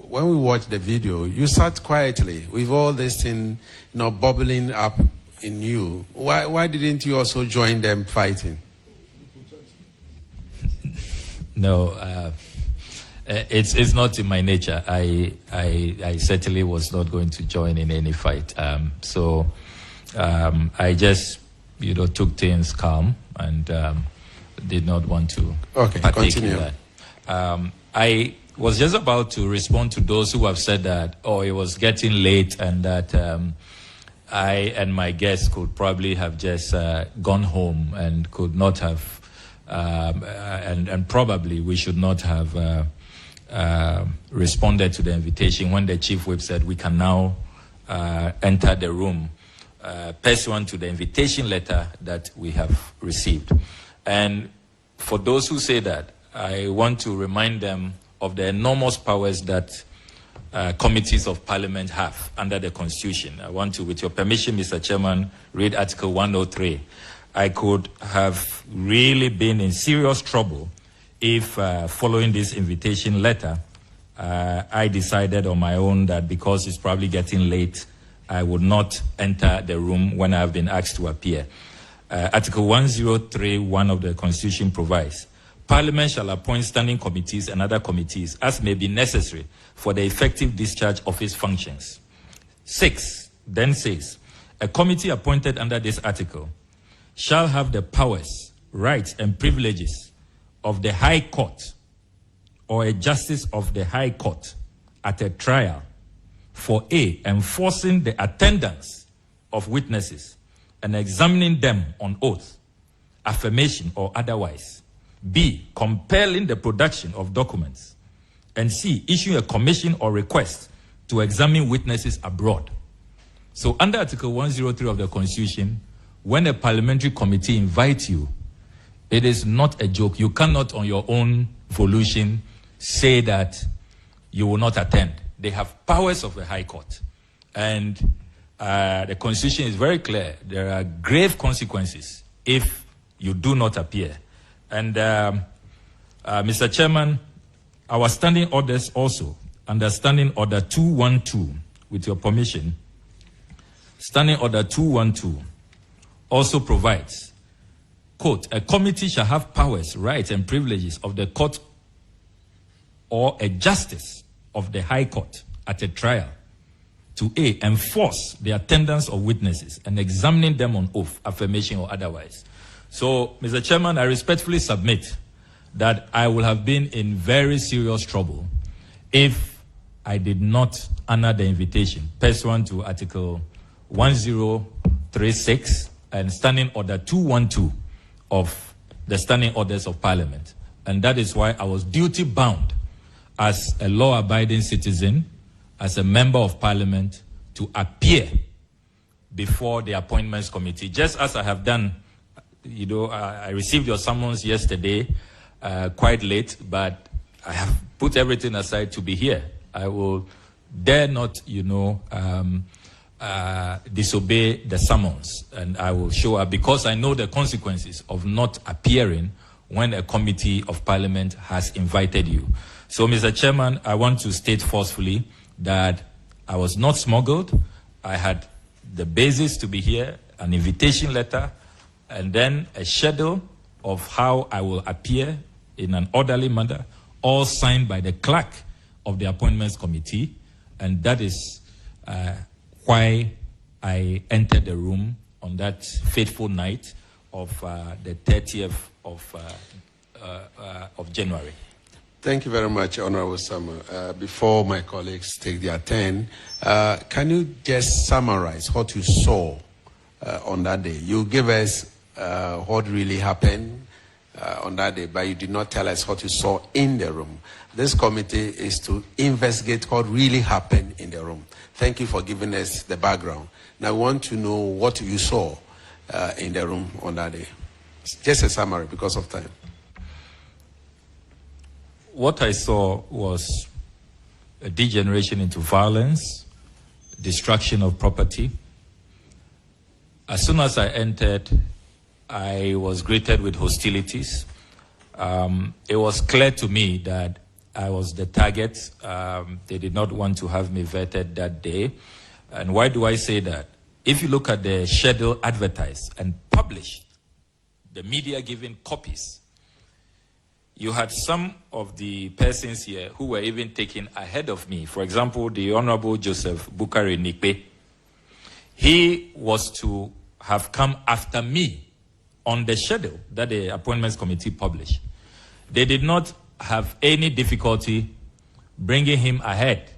when we watched the video, you sat quietly with all this thing, bubbling up in you. Why didn't you also join them fighting? No, it's not in my nature. I certainly was not going to join in any fight. So I just, took things calm and did not want to partake in that. I was just about to respond to those who have said that, it was getting late and that I and my guests could probably have just gone home and could not have, and probably we should not have responded to the invitation when the chief whip said we can now enter the room pursuant to the invitation letter that we have received. And for those who say that, I want to remind them of the enormous powers that committees of parliament have under the Constitution. I want to, with your permission, Mr. Chairman, read Article 103. I could have really been in serious trouble if, following this invitation letter, I decided on my own that because it's probably getting late, I would not enter the room when I have been asked to appear. Article 103(1) of the Constitution provides, Parliament shall appoint standing committees and other committees as may be necessary for the effective discharge of its functions. 6 then says, a committee appointed under this article shall have the powers, rights, and privileges of the High Court or a justice of the High Court at a trial for A, enforcing the attendance of witnesses and examining them on oath, affirmation, or otherwise. B, compelling the production of documents. And C, issuing a commission or request to examine witnesses abroad. So under Article 103 of the Constitution, when a parliamentary committee invites you, it is not a joke. You cannot on your own volition say that you will not attend. They have powers of the High Court. And the Constitution is very clear. There are grave consequences if you do not appear. And Mr. Chairman, our standing orders also, under Standing Order 212, with your permission, Standing Order 212 also provides, quote, a committee shall have powers, rights, and privileges of the court or a justice of the High Court at a trial to A, enforce the attendance of witnesses and examining them on oath, affirmation, or otherwise. So, Mr. Chairman, I respectfully submit that I will have been in very serious trouble if I did not honor the invitation pursuant to Article 1036 and Standing Order 212 of the Standing Orders of Parliament. And that is why I was duty-bound as a law-abiding citizen, as a member of Parliament, to appear before the Appointments Committee, just as I have done. I received your summons yesterday, quite late, but I have put everything aside to be here. I will dare not, disobey the summons, and I will show up because I know the consequences of not appearing when a committee of Parliament has invited you. So, Mr. Chairman, I want to state forcefully that I was not smuggled. I had the basis to be here, an invitation letter, and then a schedule of how I will appear in an orderly manner, all signed by the clerk of the Appointments Committee. And that is why I entered the room on that fateful night of the 30th of January. Thank you very much, Honorable Samuel. Before my colleagues take their turn, can you just summarize what you saw on that day? You gave us what really happened on that day, but you did not tell us what you saw in the room. This committee is to investigate what really happened in the room. Thank you for giving us the background. Now, I want to know what you saw in the room on that day. Just a summary because of time. What I saw was a degeneration into violence, destruction of property. As soon as I entered, I was greeted with hostilities. It was clear to me that I was the target. They did not want to have me vetted that day. And why do I say that? If you look at the schedule advertised and published, the media giving copies, you had some of the persons here who were even taken ahead of me. For example, the Honorable Joseph Bukari Nikpe. He was to have come after me on the schedule that the Appointments Committee published. They did not have any difficulty bringing him ahead